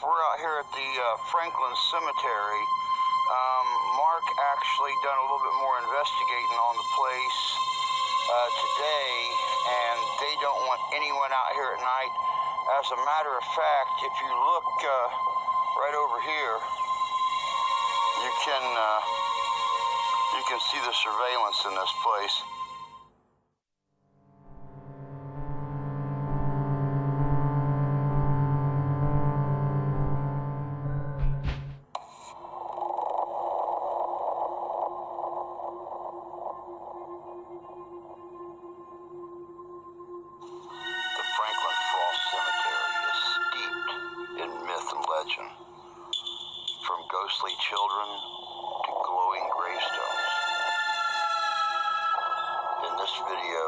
We're out here at the Franklin Cemetery. Mark actually done a little bit more investigating on the place today, and they don't want anyone out here at night. As a matter of fact, if you look right over here, you can see the surveillance in this place. From ghostly children to glowing gravestones. In this video,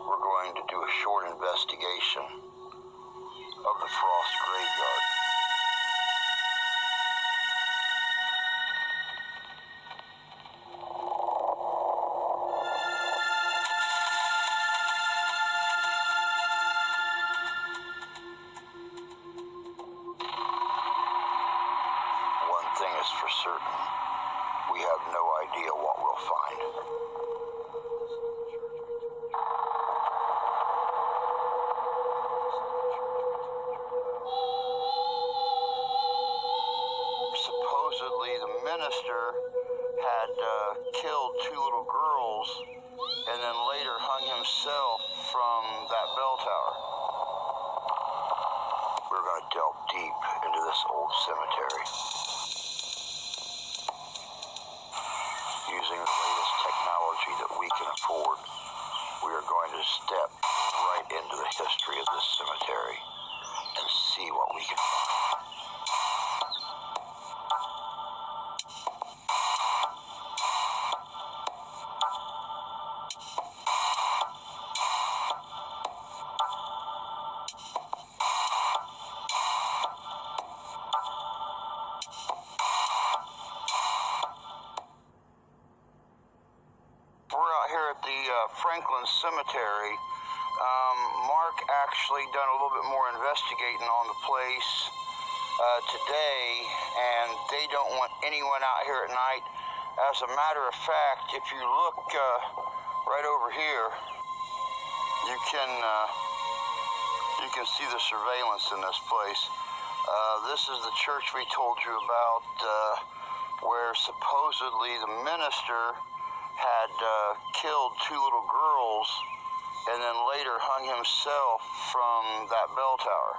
we're going to do a short investigation of the Frost graveyard. Thing is for certain, we have no idea what we'll find. Supposedly the minister had killed two little girls and then later hung himself from that bell tower. We're going to delve deep into this old cemetery. Using the latest technology that we can afford, we are going to step right into the history of this cemetery and see what we can find. Here at the Franklin Cemetery. Mark actually done a little bit more investigating on the place today, and they don't want anyone out here at night. As a matter of fact, if you look right over here, you can see the surveillance in this place. This is the church we told you about, where supposedly the minister had killed two little girls and then later hung himself from that bell tower.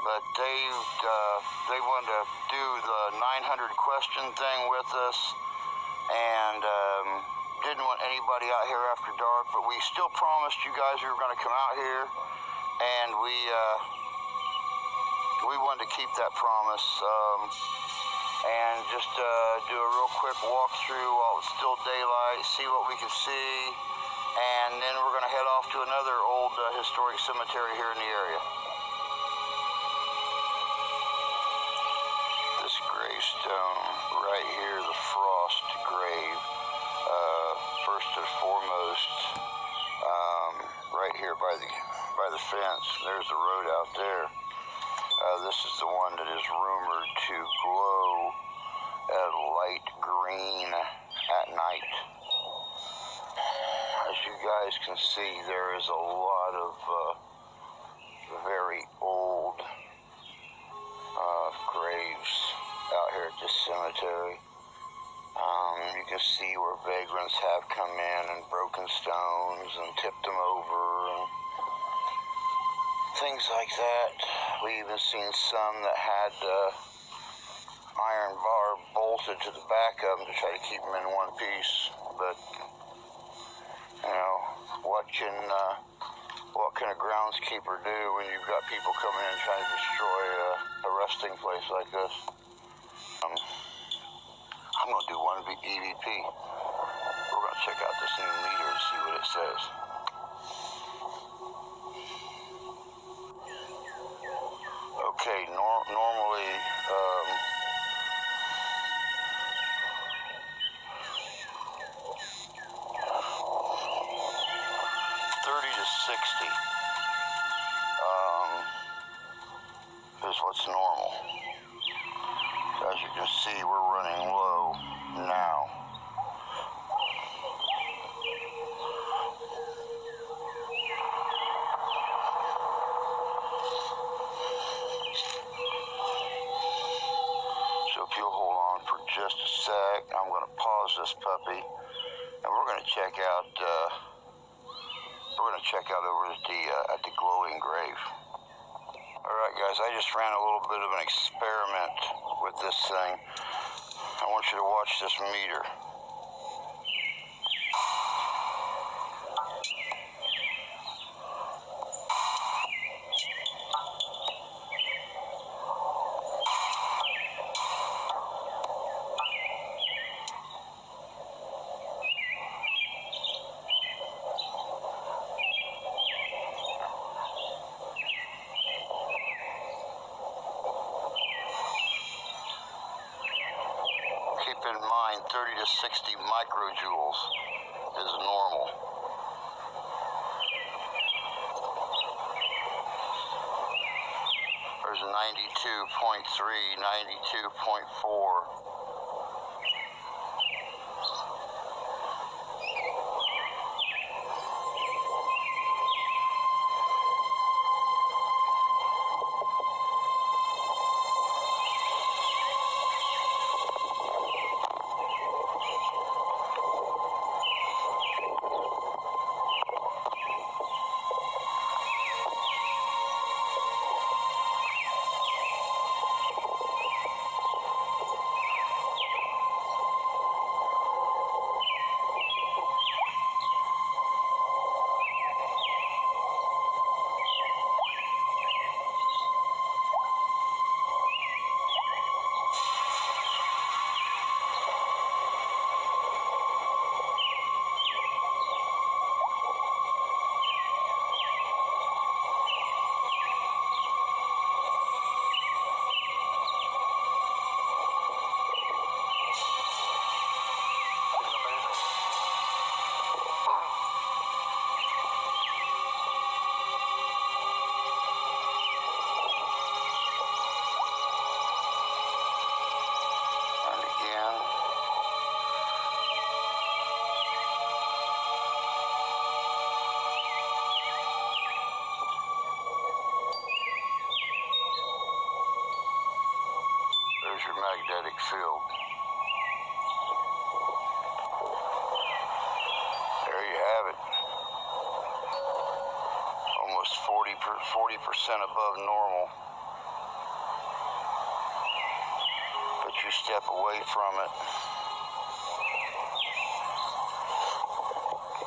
But they wanted to do the 900 question thing with us, and didn't want anybody out here after dark, but we still promised you guys we were going to come out here, and we wanted to keep that promise. And just do a real quick walkthrough while it's still daylight, see what we can see, and then we're going to head off to another old historic cemetery here in the area. This gravestone right here, the Frost grave, first and foremost, right here by the fence. There's the road out there. This is the one that is rumored to glow a light green at night. As you guys can see, there is a lot of very old graves out here at this cemetery. You can see where vagrants have come in and broken stones and tipped them over and things like that. We even seen some that had iron bar bolted to the back of them to try to keep them in one piece. But you know, what can a groundskeeper do when you've got people coming in trying to destroy a resting place like this? I'm going to do one big EVP. We're going to check out this new meter and see what it says. Okay, normally, 30 to 60 is is what's normal. As you can see, we're running low now. So if you'll hold on for just a sec, I'm going to pause this puppy, and we're going to check out. Over at the glowing grave. All right, guys, I just ran a little bit of an experiment with this thing. I want you to watch this meter. Keep in mind, 30 to 60 microjoules is normal. There's 92.3, 92.4. There's your magnetic field. There you have it. Almost 40% above normal. But you step away from it.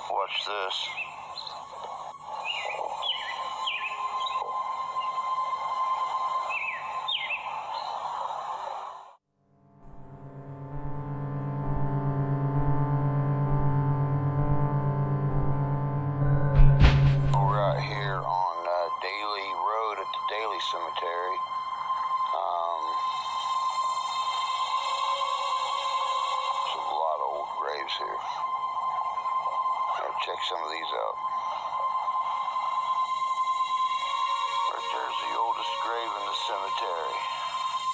Watch this. Right here on Dailey Road at the Dailey Cemetery. There's a lot of old graves here. I'll check some of these out. Right there's the oldest grave in the cemetery.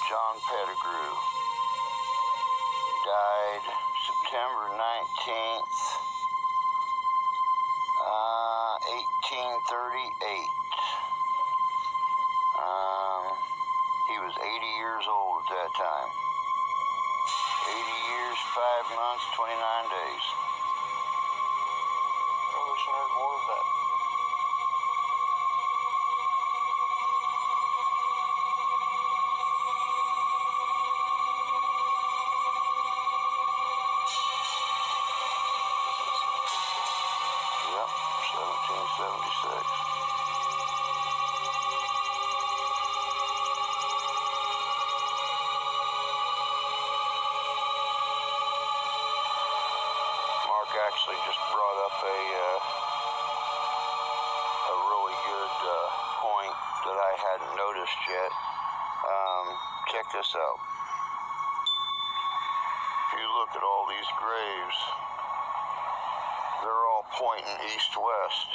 John Pettigrew. Died September 19th. 1838. He was 80 years old at that time. 80 years, 5 months, 29 days. I wish I heard more of that. Yep, 1776. Mark actually just brought up a really good point that I hadn't noticed yet. Check this out. If you look at all these graves, they're all pointing east-west.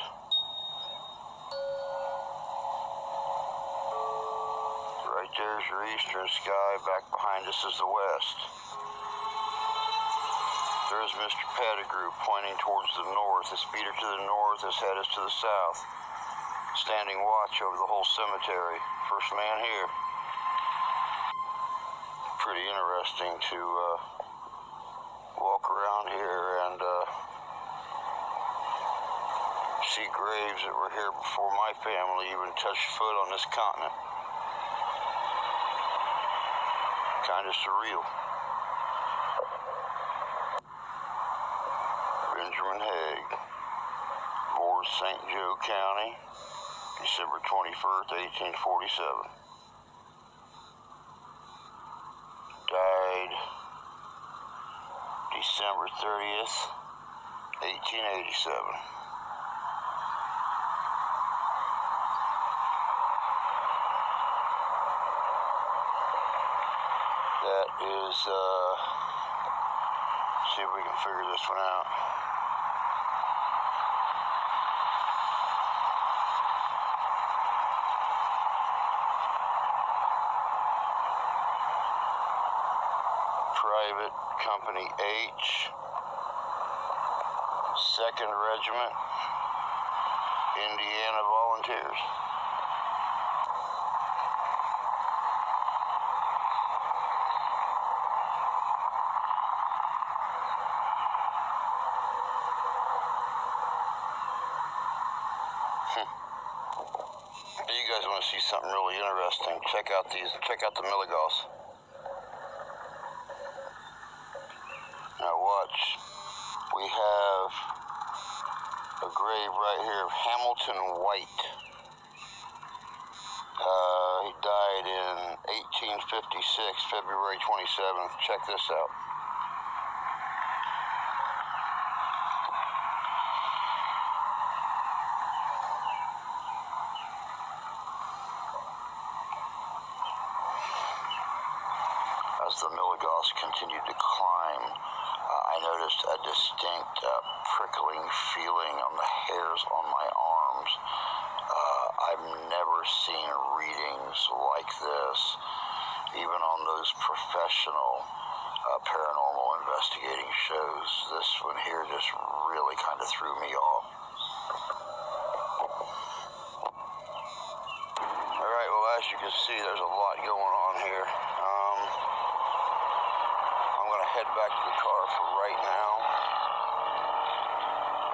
Right right there's your eastern sky. Back behind us is the west. There's Mr. Pettigrew pointing towards the north. His feet are to the north, his head is to the south. Standing watch over the whole cemetery. First man here. Pretty interesting to walk around here and see graves that were here before my family even touched foot on this continent. Kind of surreal. Benjamin Haig, born St. Joe County, December 21st, 1847. Died December 30th, 1887. That is, see if we can figure this one out. Private Company H, 2nd Regiment, Indiana Volunteers. You guys want to see something really interesting? Check out the Milligauss. Now watch, we have a grave right here of Hamilton White. He died in 1856, February 27th. Check this out. As the Milligauss continued to climb, I noticed a distinct prickling feeling on the hairs on my arms. I've never seen readings like this, even on those professional paranormal investigating shows. This one here just really kind of threw me off. Alright, well, as you can see, there's a lot going on here. I'm going to head back to the car for right now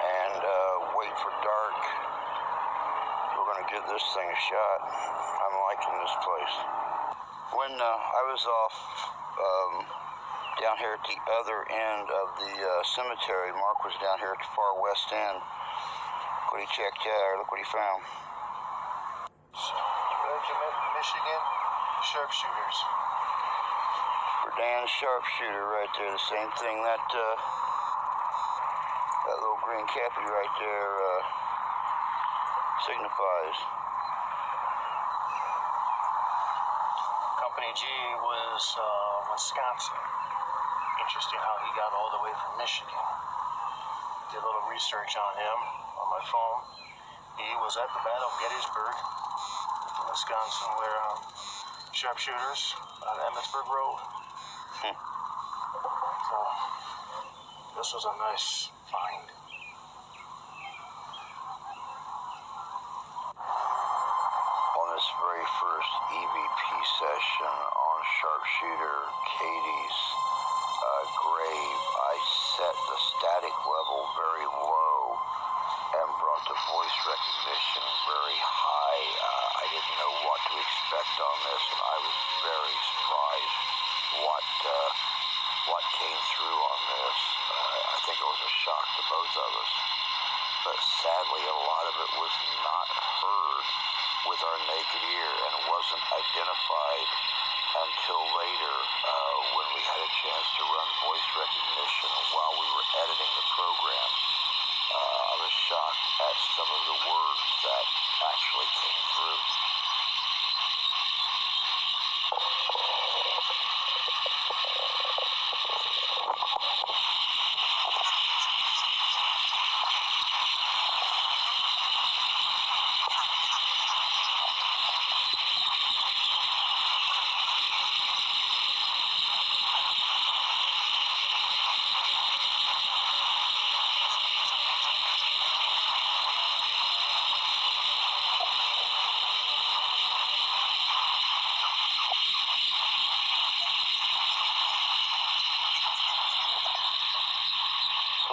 and wait for dark. We're going to give this thing a shot. I'm liking this place. When I was off down here at the other end of the cemetery, Mark was down here at the far west end. Look what he checked out, look what he found. Regiment, Michigan, sharpshooters. Dan's sharpshooter right there, the same thing that little green cappy right there signifies. Company G was Wisconsin. Interesting how he got all the way from Michigan. Did a little research on him on my phone. He was at the Battle of Gettysburg, Wisconsin, where sharpshooters on Emmitsburg Road. So this was a nice find. On this very first EVP session on sharpshooter Katie's grave, I set the static level very low and brought the voice recognition very high. I didn't know what to expect on this, and I was very surprised what came through on this. I think it was a shock to both of us. But sadly, a lot of it was not heard with our naked ear and wasn't identified until later when we had a chance to run voice recognition while we were editing the program. I was shocked at some of the words that actually came through.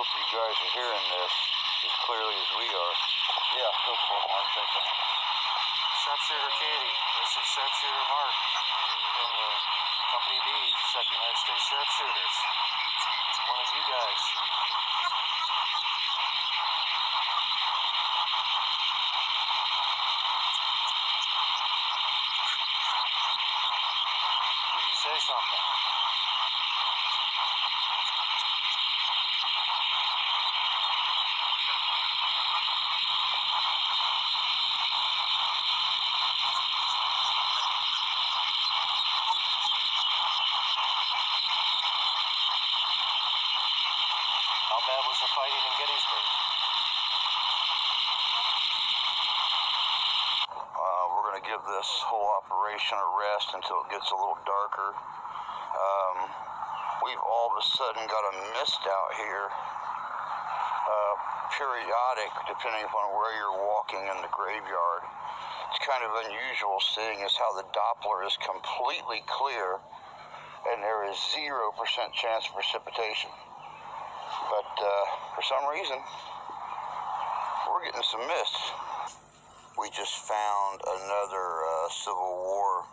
hope you guys are hearing this as clearly as we are. Yeah, go for it, Mark. Take it. Sharpshooter Katie, this is Sharpshooter Mark from Company B, 2nd United States Sharpshooters. One of you guys. Did you say something? How bad was the fighting in Gettysburg? We're going to give this whole operation a rest until it gets a little darker. We've all of a sudden got a mist out here, periodic, depending upon where you're walking in the graveyard. It's kind of unusual seeing as how the Doppler is completely clear and there is 0% chance of precipitation. But for some reason, we're getting some mist. We just found another Civil War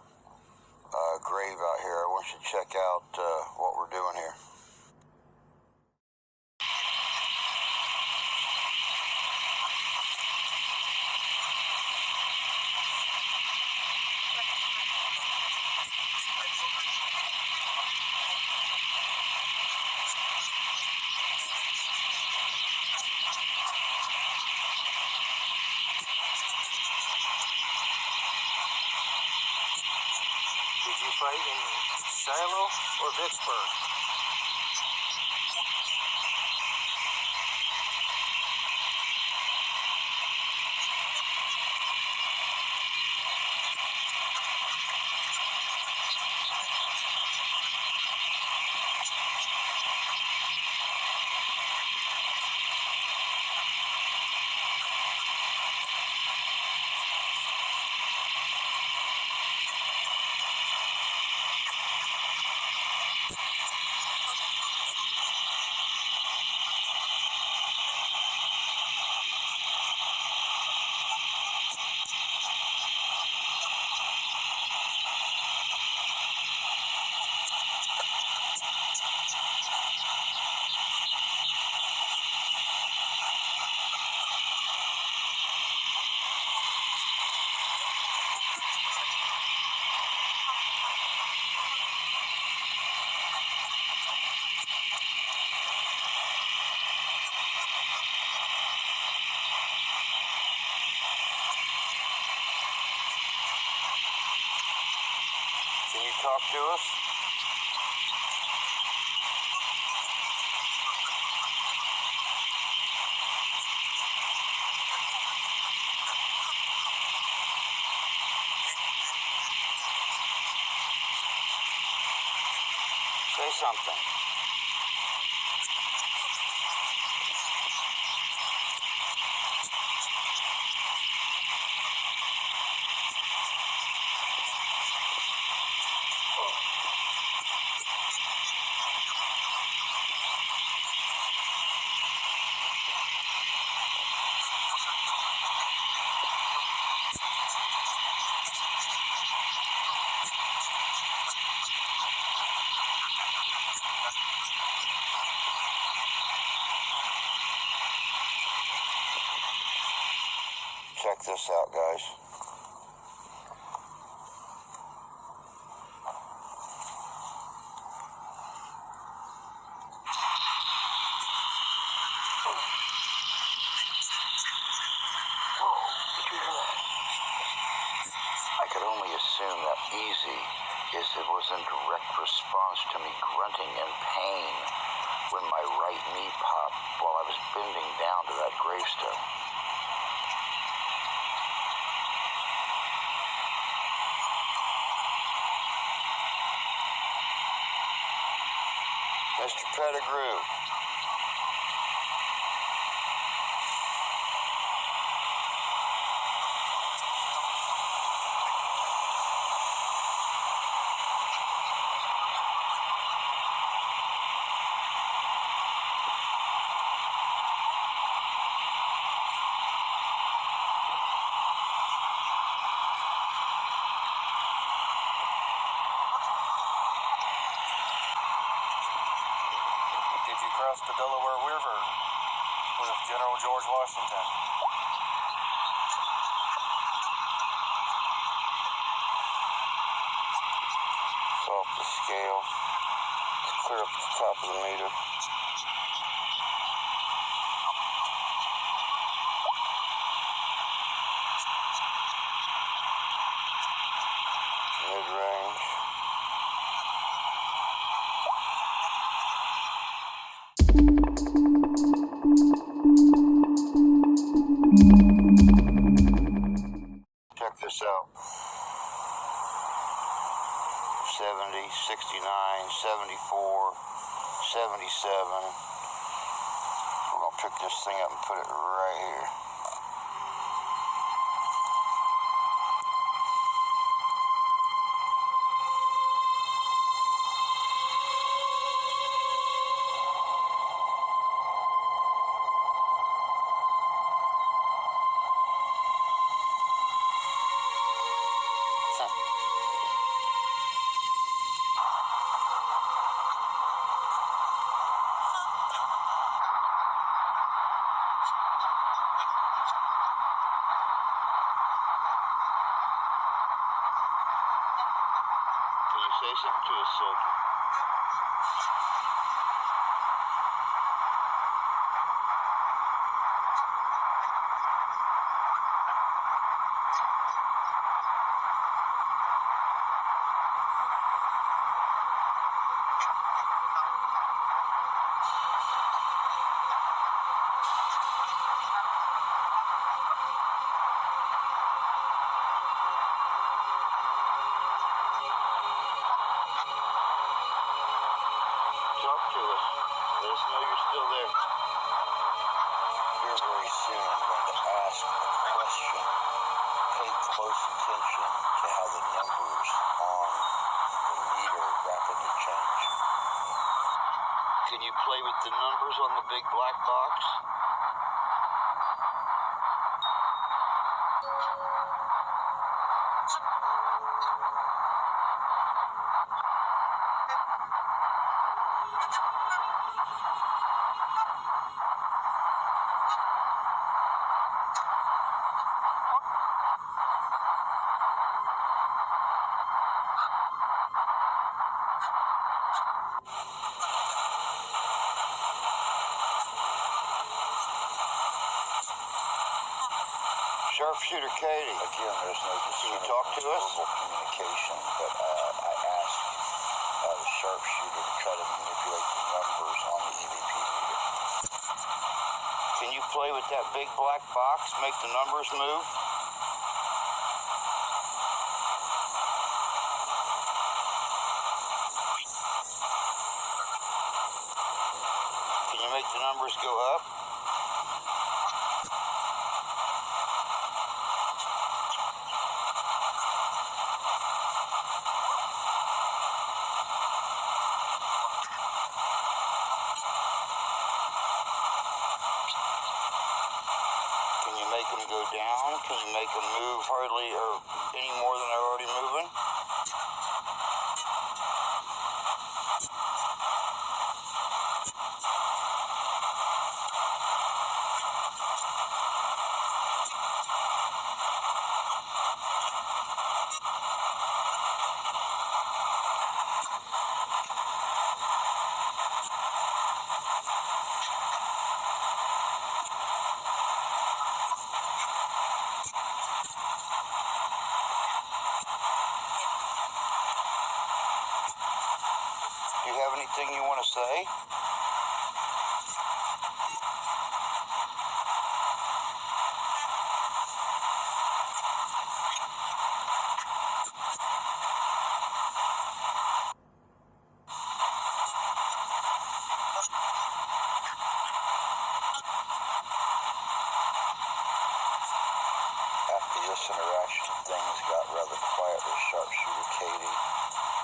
grave out here. I want you to check out what we're doing here. Did you fight in Shiloh or Vicksburg? Can you talk to us? Say something. Check this out, guys. I could only assume that easy is it was in direct response to me grunting in pain when my right knee popped while I was bending down to that gravestone. Mr. Pettigrew. across the Delaware River with General George Washington. It's off the scale. It's clear up to the top of the meter. Mid-range. Check this out. 70, 69, 74, 77. We're going to pick this thing up and put it right here. Can you say something to us, soldier? Talk to us. Let us know you're still there. Here very soon I'm going to ask a question. Pay close attention to how the numbers on the meter rapidly change. Can you play with the numbers on the big black box? Sharpshooter Katie. Again, there's no Can you talk to us? Communication, but I asked the sharpshooter to try to manipulate the numbers on the EVP meter. Can you play with that big black box, make the numbers move? Can you make the numbers go up? Can you make them go down? Can you make them move hardly or any more than they're already moving? Do you have anything you want to say? After this interaction, things got rather quiet with Sharpshooter Katie,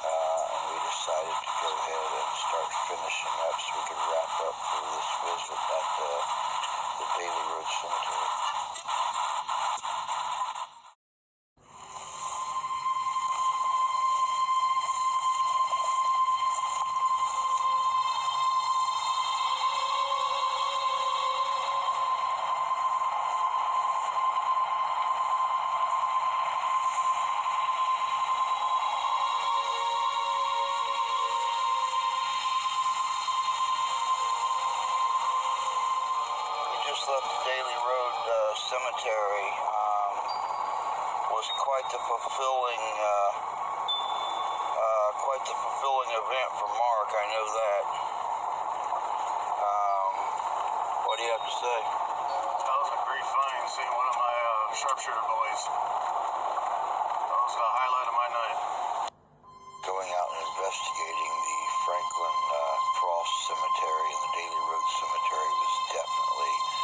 and we decided to go ahead and start finishing up so we could Cemetery was quite the fulfilling event for Mark. I know that. What do you have to say? That was a great find, seeing one of my sharpshooter boys. That was the highlight of my night. Going out and investigating the Franklin Cross Cemetery and the Dailey Road Cemetery was definitely